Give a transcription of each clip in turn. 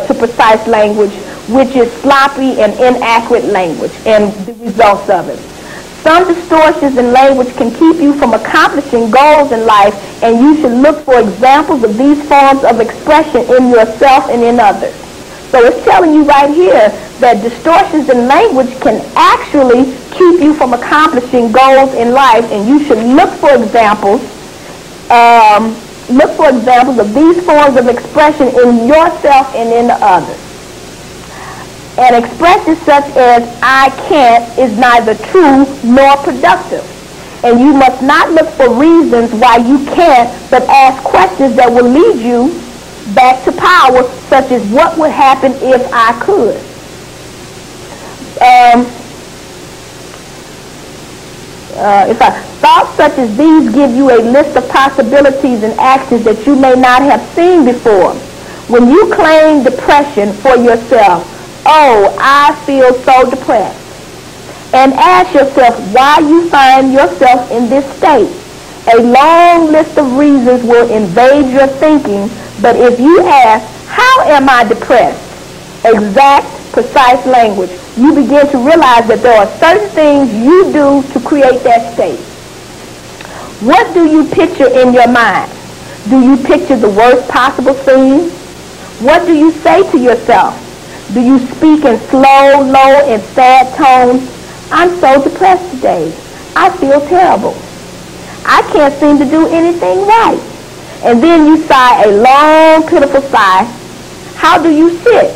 to precise language, which is sloppy and inaccurate language, and the results of it. Some distortions in language can keep you from accomplishing goals in life, and you should look for examples of these forms of expression in yourself and in others. So it's telling you right here that distortions in language can actually keep you from accomplishing goals in life, and you should look for examples. Look for examples of these forms of expression in yourself and in others. And expressions such as "I can't" is neither true nor productive. And you must not look for reasons why you can't, but ask questions that will lead you back to power, such as what would happen if I could. Thoughts such as these give you a list of possibilities and actions that you may not have seen before. When you claim depression for yourself, "Oh, I feel so depressed," and ask yourself why you find yourself in this state, a long list of reasons will invade your thinking. But if you ask, "How am I depressed?" exact, precise language, you begin to realize that there are certain things you do to create that state. What do you picture in your mind? Do you picture the worst possible scene? What do you say to yourself? Do you speak in slow, low, and sad tones? "I'm so depressed today. I feel terrible. I can't seem to do anything right." And then you sigh a long, pitiful sigh. How do you sit?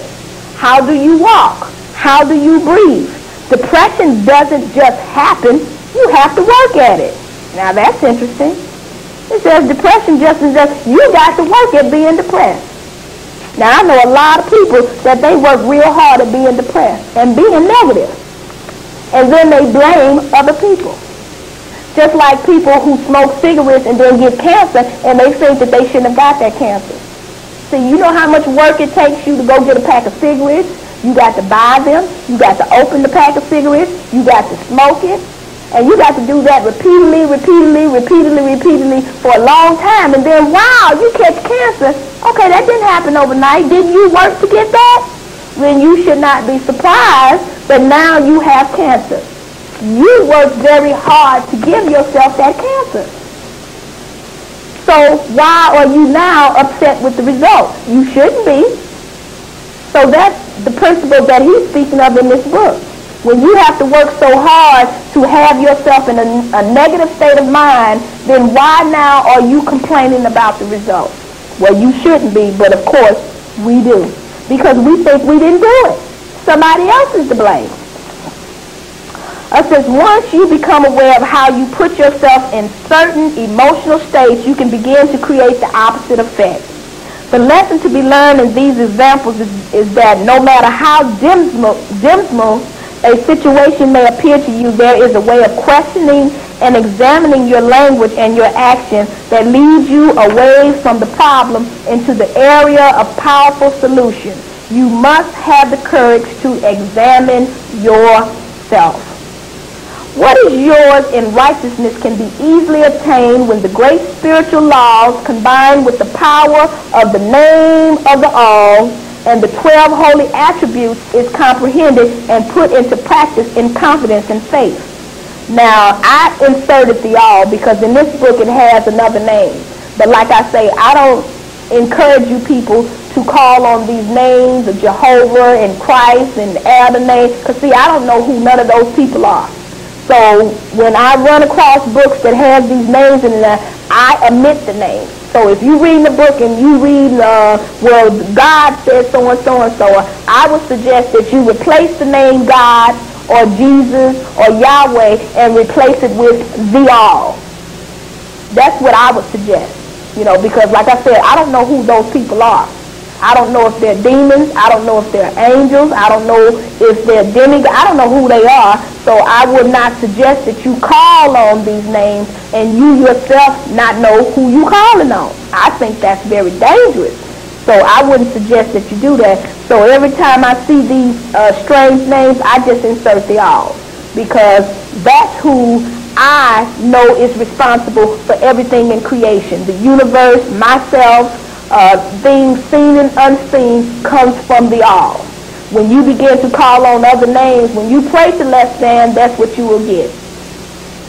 How do you walk? How do you breathe? Depression doesn't just happen. You have to work at it. Now that's interesting. It says depression just you got to work at being depressed. Now I know a lot of people that they work real hard at being depressed and being negative. And then they blame other people. Just like people who smoke cigarettes and then get cancer, and they think that they shouldn't have got that cancer. See, you know how much work it takes you to go get a pack of cigarettes? You got to buy them. You got to open the pack of cigarettes. You got to smoke it. And you got to do that repeatedly for a long time. And then, wow, you catch cancer. Okay, that didn't happen overnight. Didn't you work to get that? Then you should not be surprised that now you have cancer. You worked very hard to give yourself that cancer. So why are you now upset with the results? You shouldn't be. So that's the principle that he's speaking of in this book. When you have to work so hard to have yourself in a negative state of mind, then why now are you complaining about the results? Well, you shouldn't be, but of course we do. Because we think we didn't do it. Somebody else is to blame. It says once you become aware of how you put yourself in certain emotional states, you can begin to create the opposite effect. The lesson to be learned in these examples is that no matter how dismal a situation may appear to you, there is a way of questioning and examining your language and your actions that leads you away from the problem into the area of powerful solutions. You must have the courage to examine yourself. What is yours in righteousness can be easily attained when the great spiritual laws combined with the power of the name of the All and the 12 holy attributes is comprehended and put into practice in confidence and faith. Now, I inserted the All because in this book it has another name. But like I say, I don't encourage you people to call on these names of Jehovah and Christ and Adonai, because see, I don't know who none of those people are. So when I run across books that have these names in it, I omit the names. So if you read the book and you read, well, God says so and so and so, I would suggest that you replace the name God or Jesus or Yahweh and replace it with the All. That's what I would suggest, you know, because like I said, I don't know who those people are. I don't know if they're demons. I don't know if they're angels. I don't know if they're demigods. I don't know who they are. So I would not suggest that you call on these names and you yourself not know who you calling on. I think that's very dangerous. So I wouldn't suggest that you do that. So every time I see these strange names, I just insert the All, because that's who I know is responsible for everything in creation. The universe, myself, things seen and unseen comes from the all. When you begin to call on other names, when you pray to less than, that's what you will get.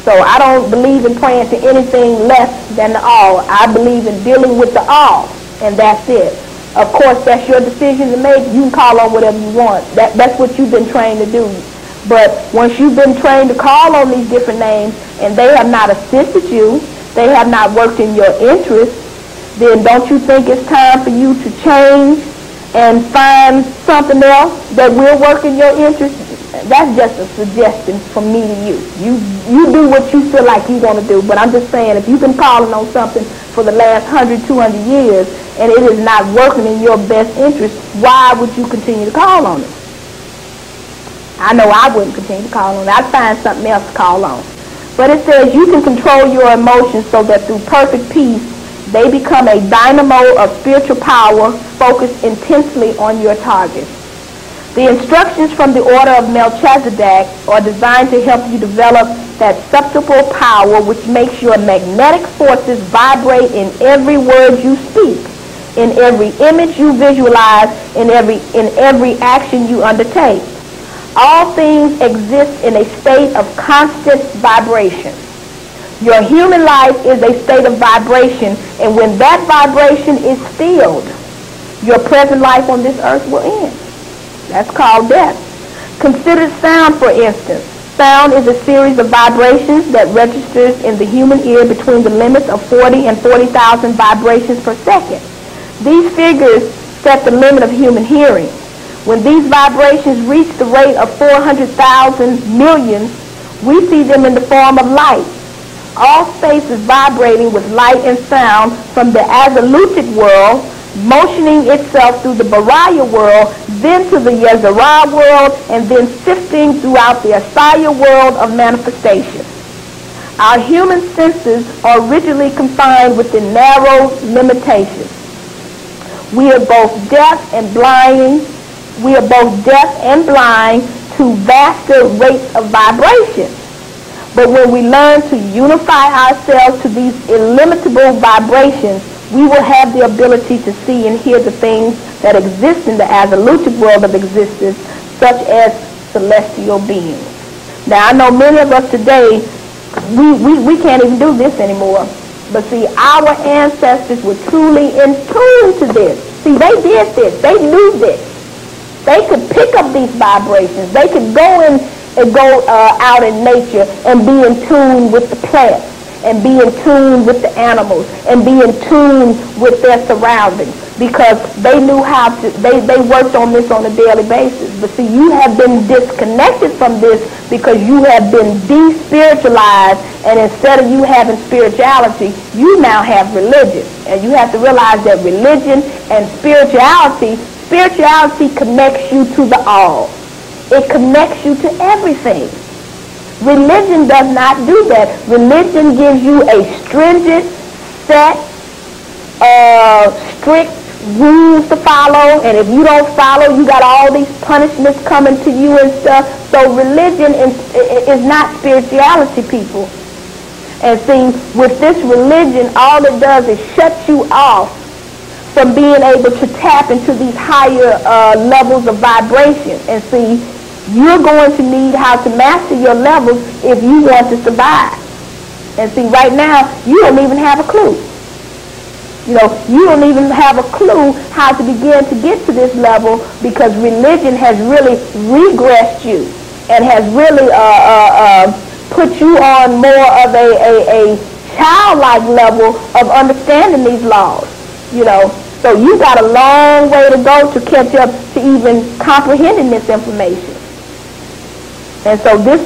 So I don't believe in praying to anything less than the all. I believe in dealing with the all, and that's it. Of course, that's your decision to make. You can call on whatever you want. That's what you've been trained to do. But once you've been trained to call on these different names and they have not assisted you, they have not worked in your interest, then don't you think it's time for you to change and find something else that will work in your interest? That's just a suggestion from me to you. You do what you feel like you want to do. But I'm just saying, if you've been calling on something for the last 100, 200 years and it is not working in your best interest, why would you continue to call on it? I know I wouldn't continue to call on it. I'd find something else to call on. But it says you can control your emotions so that through perfect peace, they become a dynamo of spiritual power focused intensely on your target. The instructions from the order of Melchizedek are designed to help you develop that subtle power which makes your magnetic forces vibrate in every word you speak, in every image you visualize, in every action you undertake. All things exist in a state of constant vibration. Your human life is a state of vibration, and when that vibration is stilled, your present life on this earth will end. That's called death. Consider sound, for instance. Sound is a series of vibrations that registers in the human ear between the limits of 40 and 40,000 vibrations per second. These figures set the limit of human hearing. When these vibrations reach the rate of 400,000 million, we see them in the form of light. All space is vibrating with light and sound from the absolutic world, motioning itself through the Baraya world, then to the Yezerah world, and then sifting throughout the Asaya world of manifestation. Our human senses are rigidly confined within narrow limitations. We are both deaf and blind. We are both deaf and blind to vaster rates of vibration. But when we learn to unify ourselves to these illimitable vibrations, we will have the ability to see and hear the things that exist in the absolute world of existence, such as celestial beings. Now, I know many of us today, we can't even do this anymore. But see, our ancestors were truly in tune to this. See, they did this. They knew this. They could pick up these vibrations. They could go out in nature and be in tune with the plants, and be in tune with the animals, and be in tune with their surroundings, because they knew how to, they worked on this on a daily basis. But see, you have been disconnected from this because you have been despiritualized, and instead of you having spirituality, you now have religion. And you have to realize that religion and spirituality connects you to the all. It connects you to everything. Religion does not do that. Religion gives you a stringent, set, strict rules to follow, and if you don't follow, you got all these punishments coming to you and stuff. So religion is not spirituality, people. And see, with this religion, all it does is shut you off from being able to tap into these higher levels of vibration. And see, you're going to need how to master your levels if you want to survive. And see, right now, you don't even have a clue. You don't even have a clue how to begin to get to this level, because religion has really regressed you and has really put you on more of a childlike level of understanding these laws. So you got a long way to go to catch up to even comprehending this information. And so this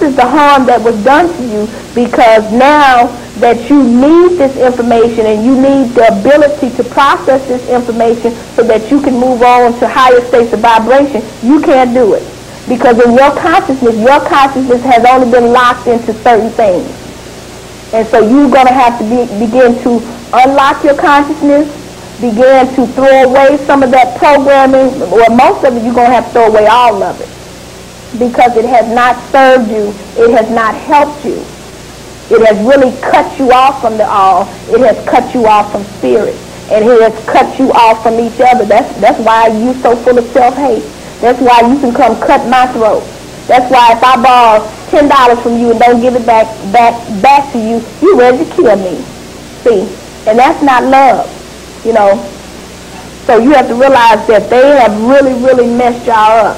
is the harm that was done to you, because now that you need this information and you need the ability to process this information so that you can move on to higher states of vibration, you can't do it. Because in your consciousness has only been locked into certain things. And so you're going to have to begin to unlock your consciousness, begin to throw away some of that programming, or most of it you're going to have to throw away all of it. Because it has not served you, it has not helped you. It has really cut you off from the all. It has cut you off from spirit. and it has cut you off from each other. That's why you're so full of self-hate. That's why you can come cut my throat. That's why if I borrow $10 from you and don't give it back to you, you're ready to kill me. See, and that's not love, you know. So you have to realize that they have really, really messed y'all up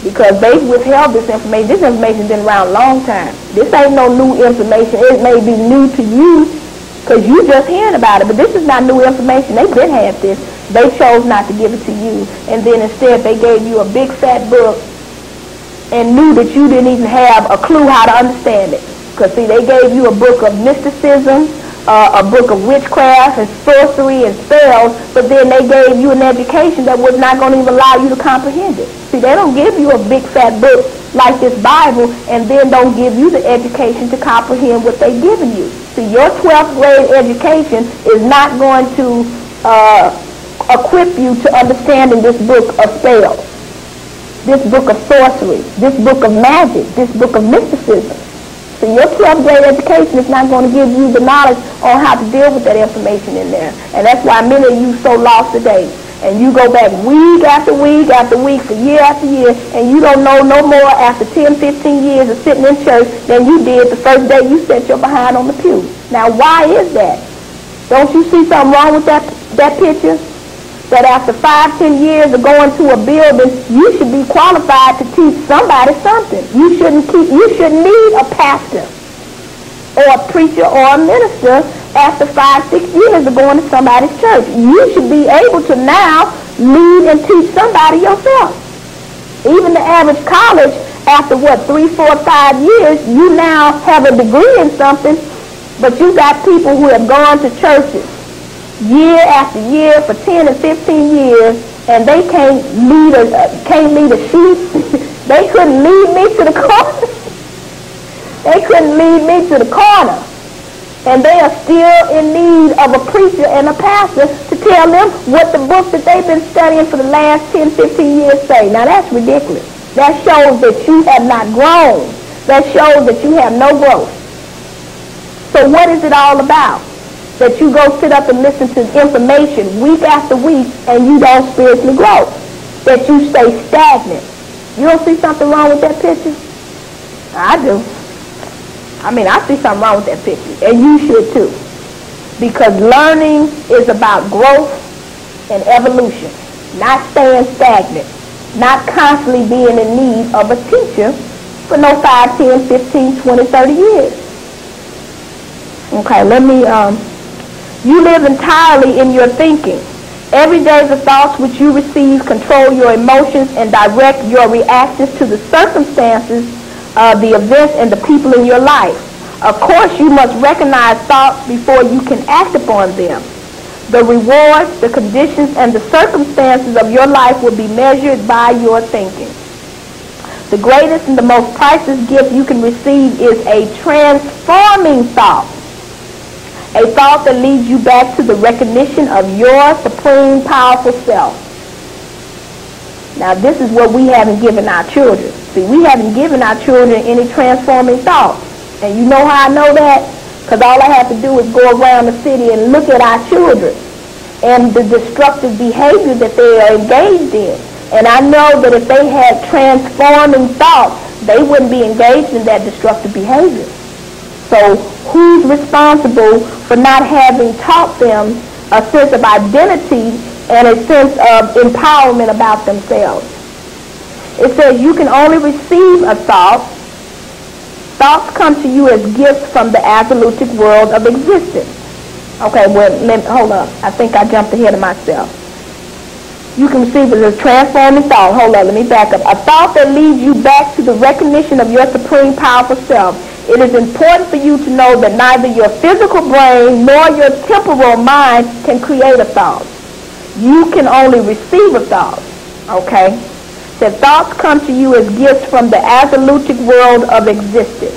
because they've withheld this information. This information's been around a long time. This ain't no new information. It may be new to you because you just hearing about it, but this is not new information. They did have this. They chose not to give it to you, and then instead they gave you a big fat book and knew that you didn't even have a clue how to understand it. Because see, they gave you a book of mysticism, a book of witchcraft and sorcery and spells, but then they gave you an education that was not going to even allow you to comprehend it. See, they don't give you a big fat book like this Bible and then don't give you the education to comprehend what they've given you. See, your 12th grade education is not going to equip you to understanding this book of spells, this book of sorcery, this book of magic, this book of mysticism. So your 12th grade education is not going to give you the knowledge on how to deal with that information in there. And that's why many of you so lost today. And you go back week after week after week for year after year, and you don't know no more after 10, 15 years of sitting in church than you did the first day you set your behind on the pew. Now, why is that? Don't you see something wrong with that picture? That after 5, 10 years of going to a building, you should be qualified to teach somebody something. You shouldn't need a pastor or a preacher or a minister after 5, 6 years of going to somebody's church. You should be able to now lead and teach somebody yourself. Even the average college, after 3, 4, 5 years, you now have a degree in something, but you got people who have gone to churches year after year for 10 and 15 years, and they can't lead a sheep. They couldn't lead me to the corner. They couldn't lead me to the corner. And they are still in need of a preacher and a pastor to tell them what the book that they've been studying for the last 10, 15 years say. Now that's ridiculous. That shows that you have not grown. That shows that you have no growth. So what is it all about? That you go sit up and listen to information week after week and you don't spiritually grow. That you stay stagnant. You don't see something wrong with that picture? I do. I see something wrong with that picture. And you should too. Because learning is about growth and evolution. Not staying stagnant. Not constantly being in need of a teacher for no 5, 10, 15, 20, 30 years. Okay, you live entirely in your thinking. Every day the thoughts which you receive control your emotions and direct your reactions to the circumstances, the events, and the people in your life. Of course, you must recognize thoughts before you can act upon them. The rewards, the conditions, and the circumstances of your life will be measured by your thinking. The greatest and the most priceless gift you can receive is a transforming thought. A thought that leads you back to the recognition of your supreme powerful self. Now this is what we haven't given our children. See, we haven't given our children any transforming thoughts. And you know how I know that? Because all I have to do is go around the city and look at our children and the destructive behavior that they are engaged in. And I know that if they had transforming thoughts, they wouldn't be engaged in that destructive behavior. So who's responsible for not having taught them a sense of identity and a sense of empowerment about themselves? It says you can only receive a thought. Thoughts come to you as gifts from the absolutic world of existence. Okay, hold up. I think I jumped ahead of myself. You can receive it as a transforming thought. Hold on, let me back up. A thought that leads you back to the recognition of your supreme powerful self. It is important for you to know that neither your physical brain nor your temporal mind can create a thought. You can only receive a thought. Okay? That thoughts come to you as gifts from the absolutic world of existence.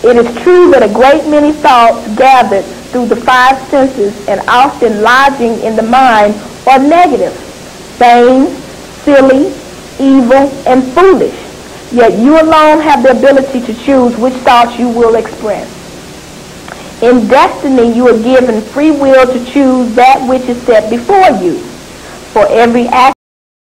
It is true that a great many thoughts gathered through the 5 senses and often lodging in the mind are negative, vain, silly, evil, and foolish. Yet you alone have the ability to choose which thoughts you will express. In destiny, you are given free will to choose that which is set before you. For every